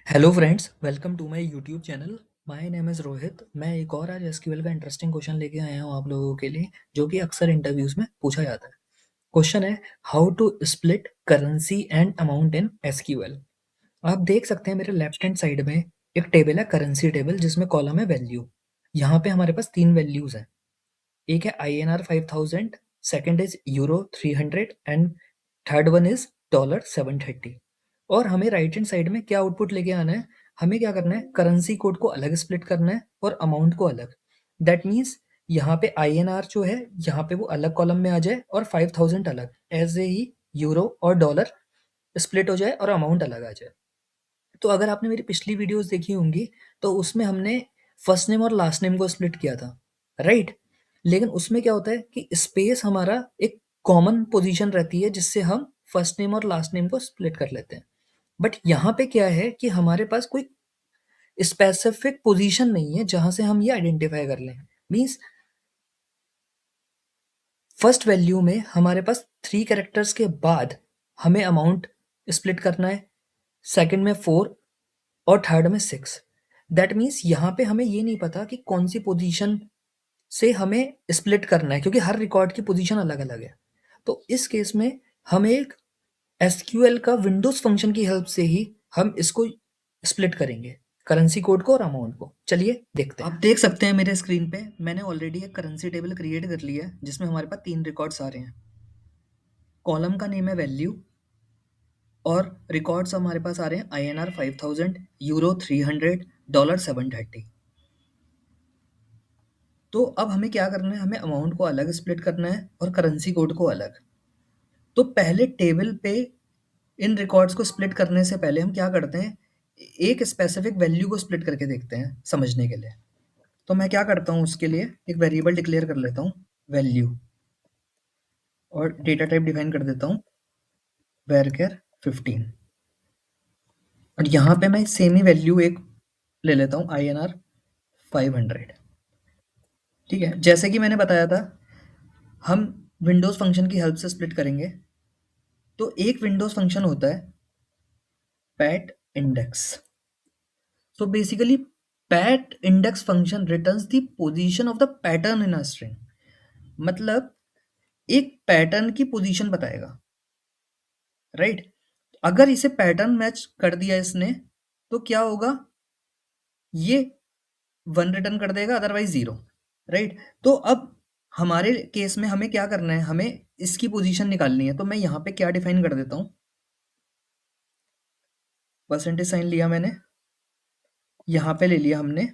Hello friends, welcome to my YouTube channel. My name is Rohit. मैं एक और आज एसक्यूएल का इंटरेस्टिंग क्वेश्चन लेके आया हूँ आप लोगों के लिए, जो कि अक्सर इंटरव्यूज में पूछा जाता है। क्वेश्चन है, how to split currency and amount in SQL. आप देख सकते हैं मेरे लेफ्ट हैंड साइड में एक टेबल है, करेंसी टेबल, जिसमें कॉलम है वैल्यू। यहाँ पे हमारे पास तीन वैल्यूज हैं। एक है INR 5000, second is euro 300 and third one is dollar 730। और हमें राइट हैंड साइड में क्या आउटपुट लेके आना है? हमें क्या करना है, करेंसी कोड को अलग स्प्लिट करना है और अमाउंट को अलग। दैट मीन्स यहाँ पे INR जो है, यहाँ पे वो अलग कॉलम में आ जाए और 5000 अलग, ऐसे ही यूरो और डॉलर स्प्लिट हो जाए और अमाउंट अलग आ जाए। तो अगर आपने मेरी पिछली वीडियोस देखी होंगी, तो उसमें हमने फर्स्ट नेम और लास्ट नेम को स्प्लिट किया था, राइट? लेकिन उसमें क्या होता है कि स्पेस हमारा एक कॉमन पोजीशन रहती है, जिससे हम फर्स्ट नेम और लास्ट नेम को स्प्लिट कर लेते हैं। बट यहाँ पे क्या है कि हमारे पास कोई स्पेसिफिक पोजीशन नहीं है जहां से हम ये आइडेंटिफाई कर लें। मीन्स फर्स्ट वैल्यू में हमारे पास 3 कैरेक्टर्स के बाद हमें अमाउंट स्प्लिट करना है, सेकंड में 4 और थर्ड में 6। दैट मीन्स यहाँ पे हमें ये नहीं पता कि कौन सी पोजीशन से हमें स्प्लिट करना है, क्योंकि हर रिकॉर्ड की पोजीशन अलग अलग है। तो इस केस में हमें एक एसक्यूएल का विंडोज फंक्शन की हेल्प से ही हम इसको स्प्लिट करेंगे, करेंसी कोड को और अमाउंट को। चलिए देखते हैं। आप देख सकते हैं मेरे स्क्रीन पे मैंने ऑलरेडी एक करेंसी टेबल क्रिएट कर लिया है, जिसमें हमारे पास 3 रिकॉर्ड्स आ रहे हैं। कॉलम का नेम है वैल्यू और रिकॉर्ड्स हमारे पास आ रहे हैं INR 5000, यूरो 300, डॉलर 730। तो अब हमें क्या करना है, हमें अमाउंट को अलग स्प्लिट करना है और करेंसी कोड को अलग। तो पहले टेबल पे इन रिकॉर्ड्स को स्प्लिट करने से पहले हम क्या करते हैं, एक स्पेसिफिक वैल्यू को स्प्लिट करके देखते हैं समझने के लिए। तो मैं क्या करता हूँ, उसके लिए एक वेरिएबल डिक्लेयर कर लेता हूँ, वैल्यू, और डेटा टाइप डिफाइन कर देता हूँ varchar 15। और यहाँ पे मैं सेम ही वैल्यू एक ले लेता हूँ INR 500। ठीक है, जैसे कि मैंने बताया था, हम विंडोज फंक्शन की हेल्प से स्प्लिट करेंगे। तो एक विंडोज फंक्शन होता है PAT index. So basically, pat index function returns the position of the pattern in a string। मतलब एक पैटर्न की पोजीशन बताएगा, राइट? अगर इसे पैटर्न मैच कर दिया इसने, तो क्या होगा, ये 1 रिटर्न कर देगा, अदरवाइज 0, राइट? तो अब हमारे केस में हमें क्या करना है, हमें इसकी पोजीशन निकालनी है। तो मैं यहाँ पे क्या डिफाइन कर देता हूँ, परसेंटेज साइन लिया मैंने, यहाँ पे ले लिया हमने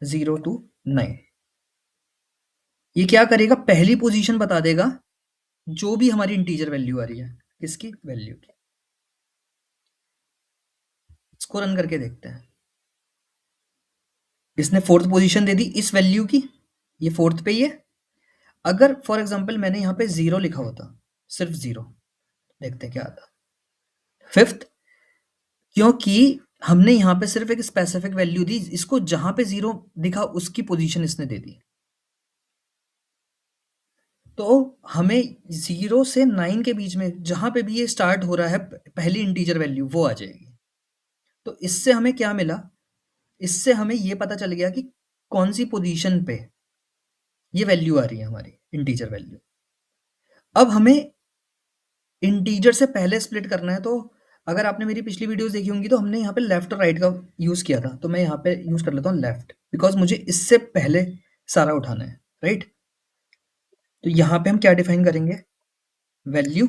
0 to 9। ये क्या करेगा, पहली पोजीशन बता देगा जो भी हमारी इंटीजर वैल्यू आ रही है, किसकी वैल्यू की। इसको रन करके देखते हैं। इसने फोर्थ पोजीशन दे दी इस वैल्यू की, ये फोर्थ पे ही है। अगर फॉर एग्जांपल मैंने यहाँ पे 0 लिखा होता, सिर्फ 0, देखते हैं क्या आता। फिफ्थ, क्योंकि हमने यहाँ पे सिर्फ एक स्पेसिफिक वैल्यू दी, इसको जहां पे 0 दिखा उसकी पोजीशन इसने दे दी। तो हमें 0 से 9 के बीच में जहां पे भी ये स्टार्ट हो रहा है, पहली इंटीजर वैल्यू वो आ जाएगी। तो इससे हमें क्या मिला, इससे हमें ये पता चल गया कि कौन सी पोजीशन पे ये वैल्यू आ रही है, हमारी इंटीजर वैल्यू। अब हमें इंटीजर से पहले स्प्लिट करना है। तो अगर आपने मेरी पिछली वीडियोस देखी होंगी, तो हमने यहाँ पे लेफ्ट और राइट का यूज किया था। तो मैं यहाँ पे यूज कर लेता हूँ लेफ्ट, बिकॉज मुझे इससे पहले सारा उठाना है, राइट? तो यहाँ पे हम क्या डिफाइन करेंगे, वैल्यू,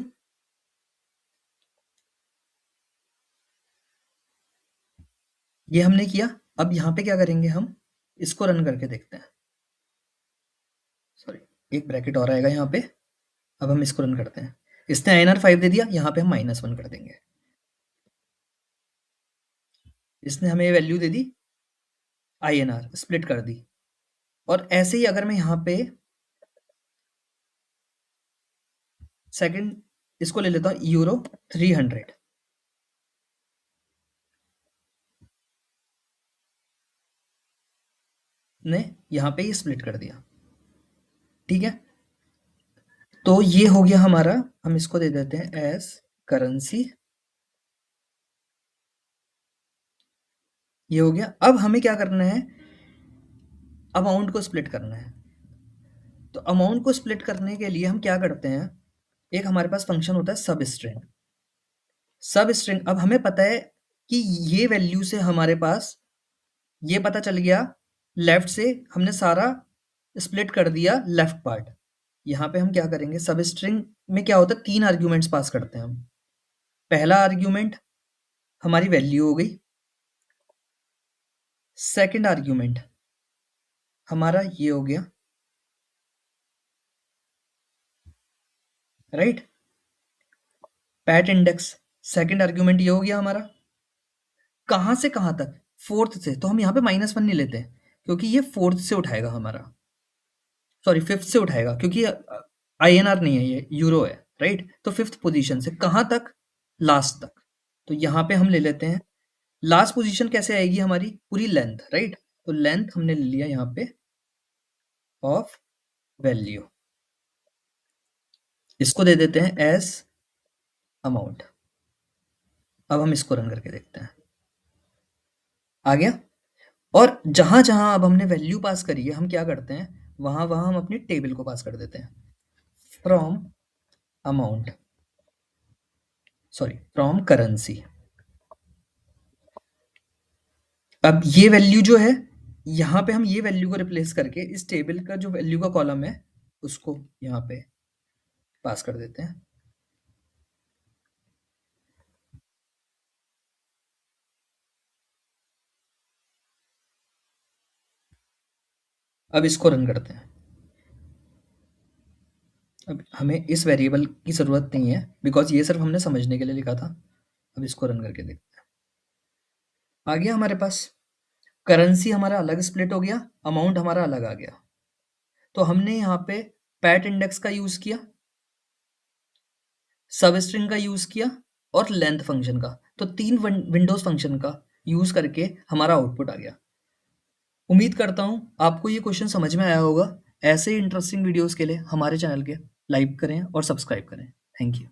ये हमने किया। अब यहाँ पे क्या करेंगे, हम इसको रन करके देखते हैं। सॉरी, एक ब्रैकेट और आएगा यहाँ पे। अब हम इसको रन करते हैं। इसने INR 5 दे दिया, यहाँ पे हम -1 कर देंगे। इसने हमें वैल्यू दे दी INR, स्प्लिट कर दी। और ऐसे ही अगर मैं यहाँ पे सेकंड इसको ले लेता हूँ, यूरो 300, ने यहाँ पे ये स्प्लिट कर दिया। ठीक है, तो ये हो गया हमारा। हम इसको दे देते हैं एज करेंसी ये हो गया। अब हमें क्या करना है, अमाउंट को स्प्लिट करना है। तो अमाउंट को स्प्लिट करने के लिए हम क्या करते हैं, एक हमारे पास फंक्शन होता है सब स्ट्रिंग। सब स्ट्रिंग, अब हमें पता है कि ये वैल्यू से हमारे पास ये पता चल गया, लेफ्ट से हमने सारा स्प्लिट कर दिया लेफ्ट पार्ट। यहाँ पे हम क्या करेंगे, सब स्ट्रिंग में क्या होता है, 3 आर्ग्यूमेंट्स पास करते हैं हम। पहला आर्ग्यूमेंट हमारी वैल्यू हो गई, सेकंड आर्ग्यूमेंट हमारा ये हो गया, right, PAT index. Second argument ये हो गया हमारा, कहाँ से कहाँ तक, फोर्थ से। तो हम यहाँ पे -1 नहीं लेते क्योंकि ये फोर्थ से उठाएगा हमारा, सॉरी फिफ्थ से उठाएगा, क्योंकि INR नहीं है, ये यूरो है, राइट। तो फिफ्थ पोजीशन से कहाँ तक, लास्ट तक। तो यहाँ पे हम ले लेते हैं लास्ट पोजीशन कैसे आएगी हमारी, पूरी लेंथ, राइट। तो लेंथ हमने ले लिया यहाँ पे ऑफ वैल्यू, इसको दे देते हैं एज अमाउंट। अब हम इसको रन करके देखते हैं, आ गया। और जहां जहां अब हमने वैल्यू पास करी है, हम क्या करते हैं, वहां वहां हम अपनी टेबल को पास कर देते हैं, from amount, sorry from currency. अब ये वैल्यू जो है, यहाँ पे हम ये वैल्यू को रिप्लेस करके इस टेबल का जो वैल्यू का कॉलम है उसको यहाँ पे पास कर देते हैं। अब इसको रन करते हैं। अब हमें इस वेरिएबल की ज़रूरत नहीं है बिकॉज ये सिर्फ हमने समझने के लिए लिखा था। अब इसको रन करके देखते हैं, आ गया हमारे पास, करेंसी हमारा अलग स्प्लिट हो गया, अमाउंट हमारा अलग आ गया। तो हमने यहाँ पे पैट इंडेक्स का यूज़ किया, सब स्ट्रिंग का यूज़ किया और लेंथ फंक्शन का। तो 3 विंडोज फंक्शन का यूज़ करके हमारा आउटपुट आ गया। उम्मीद करता हूँ आपको ये क्वेश्चन समझ में आया होगा। ऐसे ही इंटरेस्टिंग वीडियोस के लिए हमारे चैनल के लाइक करें और सब्सक्राइब करें। Thank you.